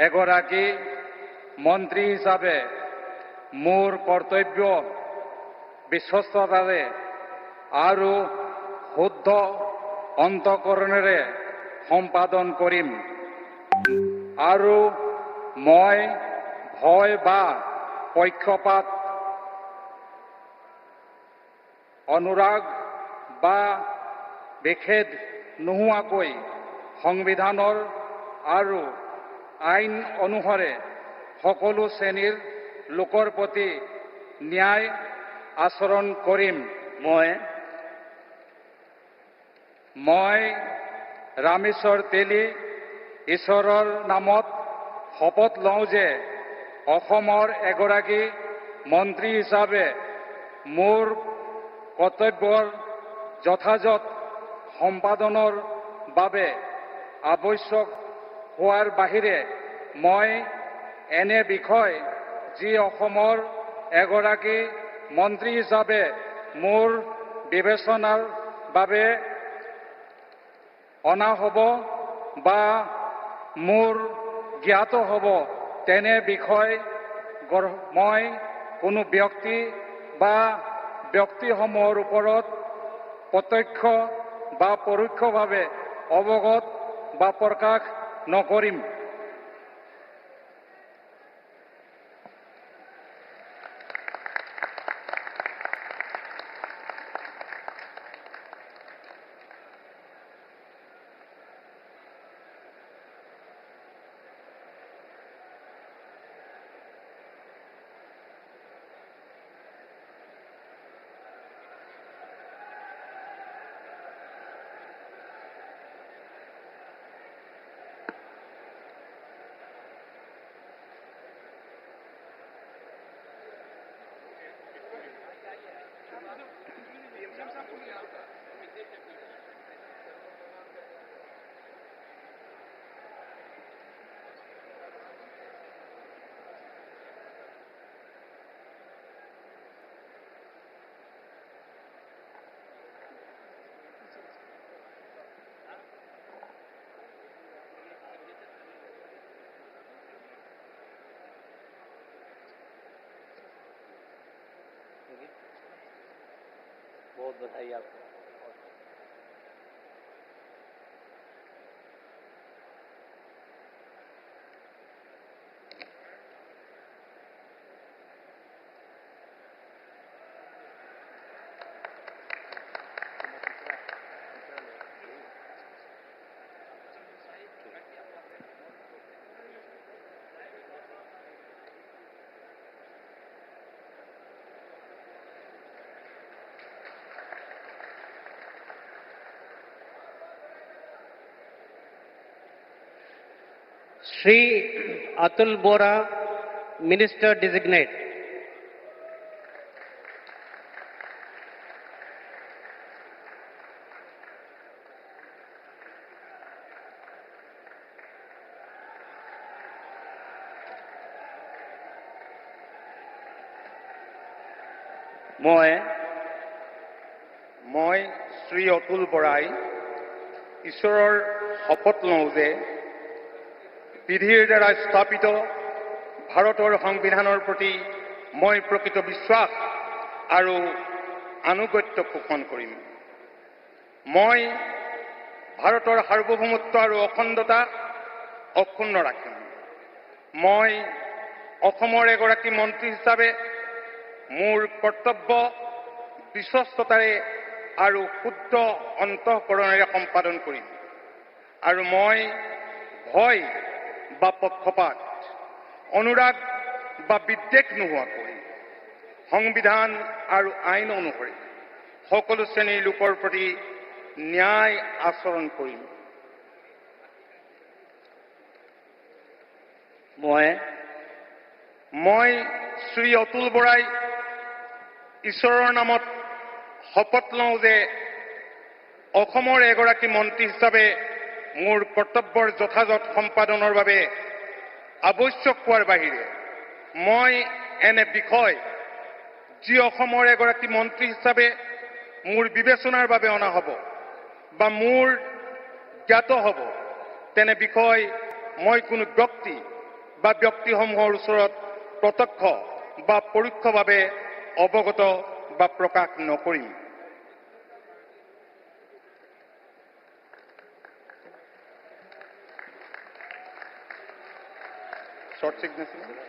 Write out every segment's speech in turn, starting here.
এগৰাকী মন্ত্ৰী হিচাপে মোৰ কৰ্তব্য বিশ্বস্ততাৰে আৰু শুদ্ধ অন্তঃকৰণেৰে সম্পাদন কৰিম আৰু মই ভয় বা পক্ষপাত অনুৰাগ বা বিখেদ নোহোৱাকৈ সংবিধানৰ আৰু আইন অনুসাৰে সকলো শ্ৰেণীৰ লোকৰ প্ৰতি ন্যায় আচৰণ কৰিম। মই ৰামেশ্বৰ তেলী ঈশ্বৰৰ নামত শপত লওঁ যে অসমৰ এগৰাকী মন্ত্ৰী হিচাপে মোৰ কৰ্তব্যৰ যথাযথ সম্পাদনৰ বাবে আৱশ্যক হোৱাৰ বাহিৰে মই এনে বিষয় যি অসমৰ এগৰাকী মন্ত্ৰী হিচাপে মোৰ বিবেচনাৰ বাবে অনা হ'ব বা মোৰ জ্ঞাত হ'ব তেনে বিষয় মই কোনো ব্যক্তি বা ব্যক্তিসমূহৰ ওপৰত প্ৰত্যক্ষ বা পৰোক্ষভাৱে অৱগত বা প্ৰকাশ নকৰিম। बहुत बधाई आपको। Shri Atul Bora, Minister Designate. মই শ্ৰী অতুল বৰাই ঈশ্বৰৰ শপত লওঁ যে বিধিৰ দ্বাৰা স্থাপিত ভাৰতৰ সংবিধানৰ প্ৰতি মই প্ৰকৃত বিশ্বাস আৰু আনুগত্য পোষণ কৰিম। মই ভাৰতৰ সাৰ্বভৌমত্ব আৰু অখণ্ডতা অক্ষুণ্ণ ৰাখিম। মই অসমৰ এগৰাকী মন্ত্ৰী হিচাপে মোৰ কৰ্তব্য বিশ্বস্ততাৰে আৰু শুদ্ধ অন্তঃকৰণেৰে সম্পাদন কৰিম আৰু মই ভয় বা পক্ষপাত অনুৰাগ বা বিদ্বেষ নোহোৱাকৈ সংবিধান আৰু আইন অনুসৰি সকলো শ্ৰেণীৰ লোকৰ প্ৰতি ন্যায় আচৰণ কৰিম। মই শ্ৰী অতুল বৰাই ঈশ্বৰৰ নামত শপত লওঁ যে অসমৰ এগৰাকী মন্ত্ৰী হিচাপে মোৰ কৰ্তব্যৰ যথাযথ সম্পাদনৰ বাবে আৱশ্যক হোৱাৰ বাহিৰে মই এনে বিষয় যি অসমৰ এগৰাকী মন্ত্ৰী হিচাপে মোৰ বিবেচনাৰ বাবে অনা হ'ব বা মোৰ জ্ঞাত হ'ব তেনে বিষয় মই কোনো ব্যক্তি বা ব্যক্তিসমূহৰ ওচৰত প্ৰত্যক্ষ বা পৰোক্ষভাৱে অৱগত বা প্ৰকাশ নকৰিম। Short signature.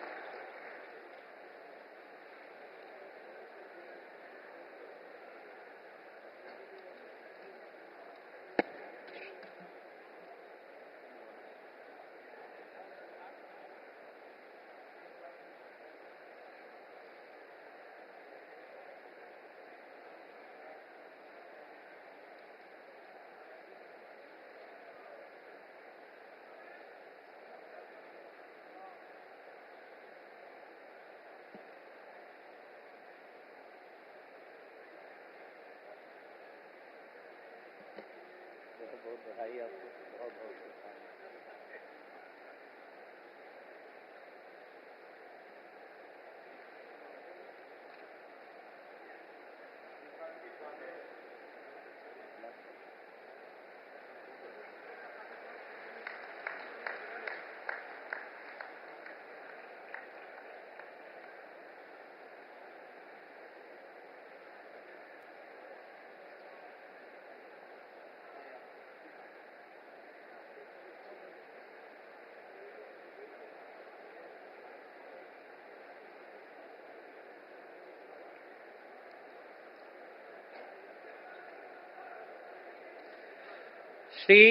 Shri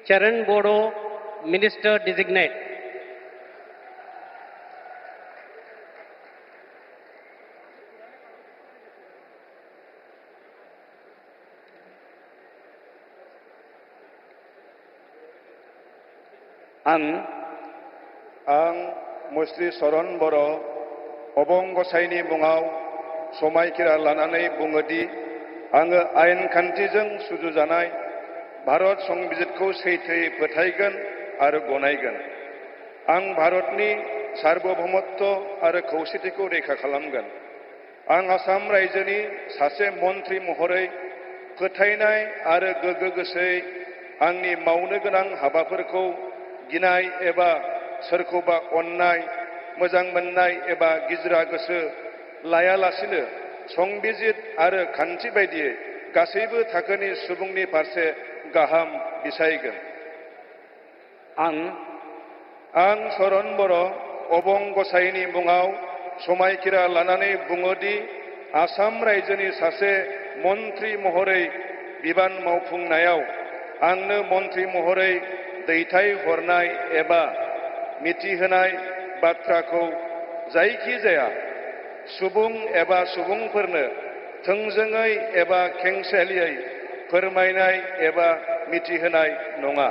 Charan Bodo, Minister Designate. आं मुस्रि चरण बर' अबं गसाइनि मुङाव समायखिरा लानानै बुङोदि आङो आयेन खान्थिजों सुजुजानाय भारत संबिजितखौ सैथोयै फोथायगोन आरो गनायगोन। आं भारतनि सार्वभौमत्व आरो खौसेथिखौ रैखा खालामगोन। आं आसाम रायजोनि सासे मन्थ्रि महरै फोथायनाय आरो गोगो गोसोयै आंनि मावनो गोनां हाबाफोरखौ गिनाय एबा सोरखौबा अननाय, मोजां मोननाय एबा गिज्रा गोसो लायालासिनो संबिजित आरो खान्थि बायदियै गासैबो थाखोनि सुबुंनि फारसे गाहाम बिसायगोन। आं चरण बर' अबं गसाइनि मुङाव समायखिरा लानानै बुङोदि आसाम रायजोनि सासे मन्थ्रि महरै बिबान मावफुंनायाव आंनो मन्थ्रि महरै दैथाय हरनाय एबा मिथिहोनाय बाथ्राखौ जायखिजाया सुबुं एबा सुबुंफोरनो थोंजोङै एबा खेंसालियै फोरमायनाय एबा मिथिहोनाय नङा।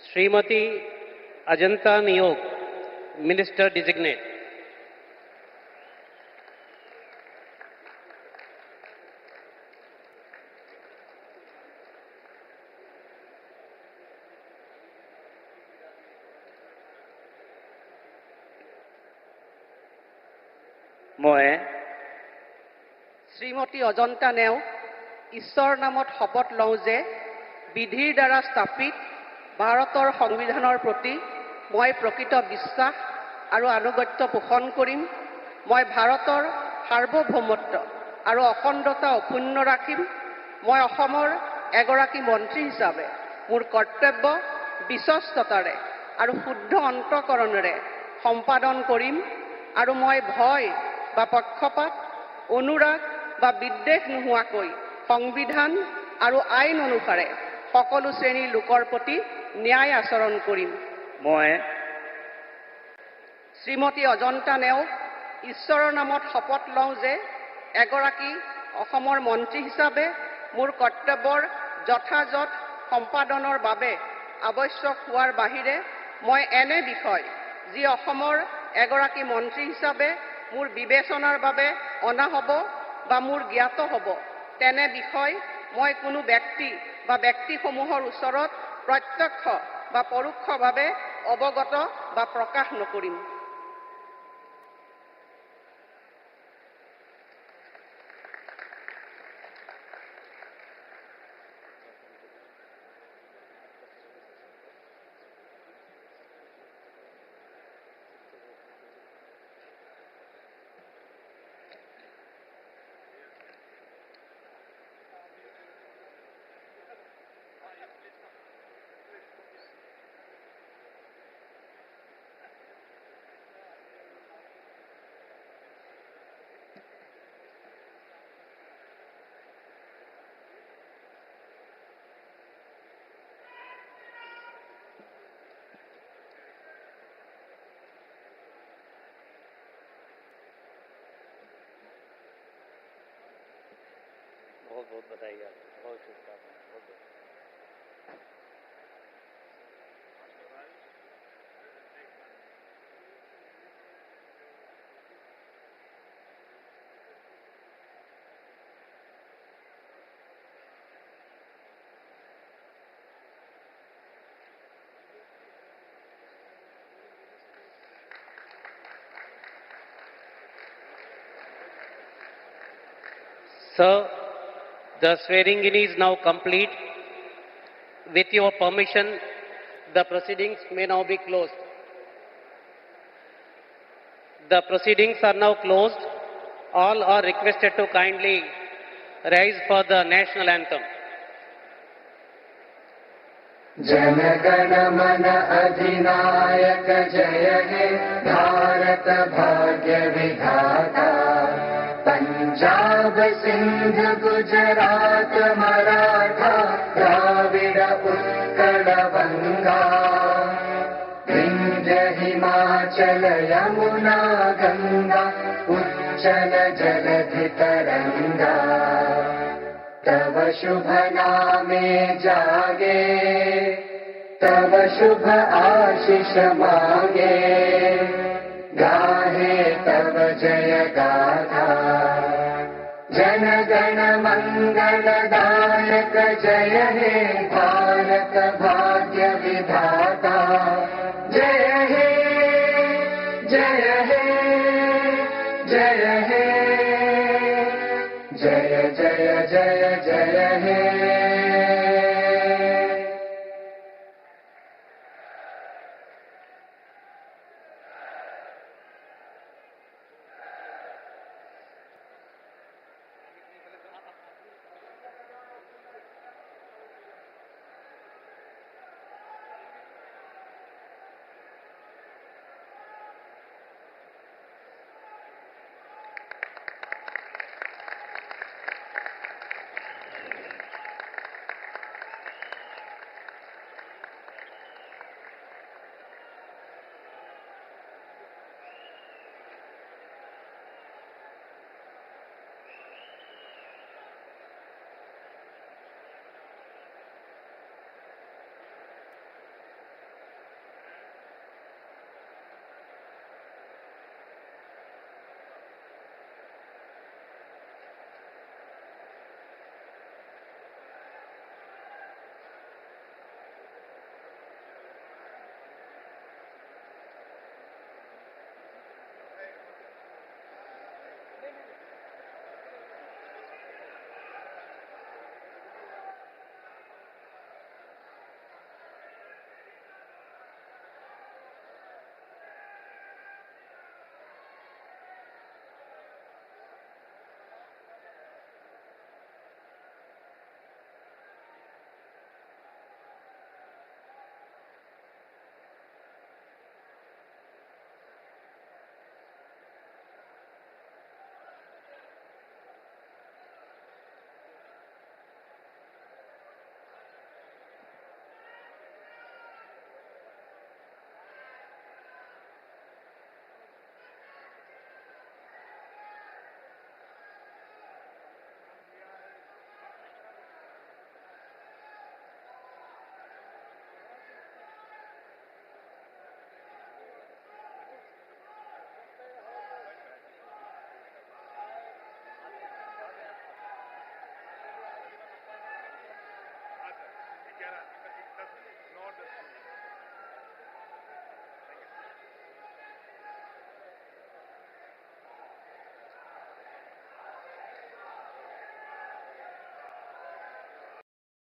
Srimati Ajanta Niyog, Minister Designate. মই শ্ৰীমতী অজন্তা নেওগ ঈশ্বৰৰ নামত শপত লওঁ যে বিধিৰ দ্বাৰা স্থাপিত ভাৰতৰ সংবিধানৰ প্ৰতি মই প্ৰকৃত বিশ্বাস আৰু আনুগত্য পোষণ কৰিম। মই ভাৰতৰ সাৰ্বভৌমত্ব আৰু অখণ্ডতা অক্ষুণ্ণ ৰাখিম। মই অসমৰ এগৰাকী মন্ত্ৰী হিচাপে মোৰ কৰ্তব্য বিশ্বস্ততাৰে আৰু শুদ্ধ অন্তঃকৰণেৰে সম্পাদন কৰিম আৰু মই ভয় বা পক্ষপাত, অনুৰাগ বা বিদ্বেষ নোহোৱাকৈ সংবিধান আৰু আইন অনুসাৰে সকলো শ্ৰেণীৰ লোকৰ প্ৰতি ন্যায় আচৰণ কৰিম। মই শ্ৰীমতী অজন্তা নেওগ ঈশ্বৰৰ নামত শপত লওঁ যে এগৰাকী অসমৰ মন্ত্ৰী হিচাপে মোৰ কৰ্তব্যৰ যথাযথ সম্পাদনৰ বাবে আৱশ্যক হোৱাৰ বাহিৰে মই এনে বিষয় যি অসমৰ এগৰাকী মন্ত্ৰী হিচাপে মোৰ বিবেচনাৰ বাবে অনা হ'ব বা মোৰ জ্ঞাত হ'ব তেনে বিষয় মই কোনো ব্যক্তি বা ব্যক্তিসমূহৰ ওচৰত প্ৰত্যক্ষ বা পৰোক্ষভাৱে অৱগত বা প্ৰকাশ নকৰিম। बहुत बहुत बधाई यार, बहुत शुभकामनाएं, बहुत बहुत। Sir, the swearing-in is now complete. With your permission, the proceedings may now be closed. The proceedings are now closed. All are requested to kindly rise for the national anthem. Jana Gana मन अधिनायक जय हे भारत भाग्य विधाता। पंजाब सिंध गुजरात मराठा द्राविड़ उत्कल बंगा। विंध्य हिमाचल यमुना गंगा उच्चल जलधि तरंगा। तव शुभ नामे जागे तव शुभ आशीष मांगे। गाहे तव जय गाथा जन गण मंगल दायक जय हे भारत भाग्य विधाता। जय हे जय हे जय हे जय जय जय जय हे।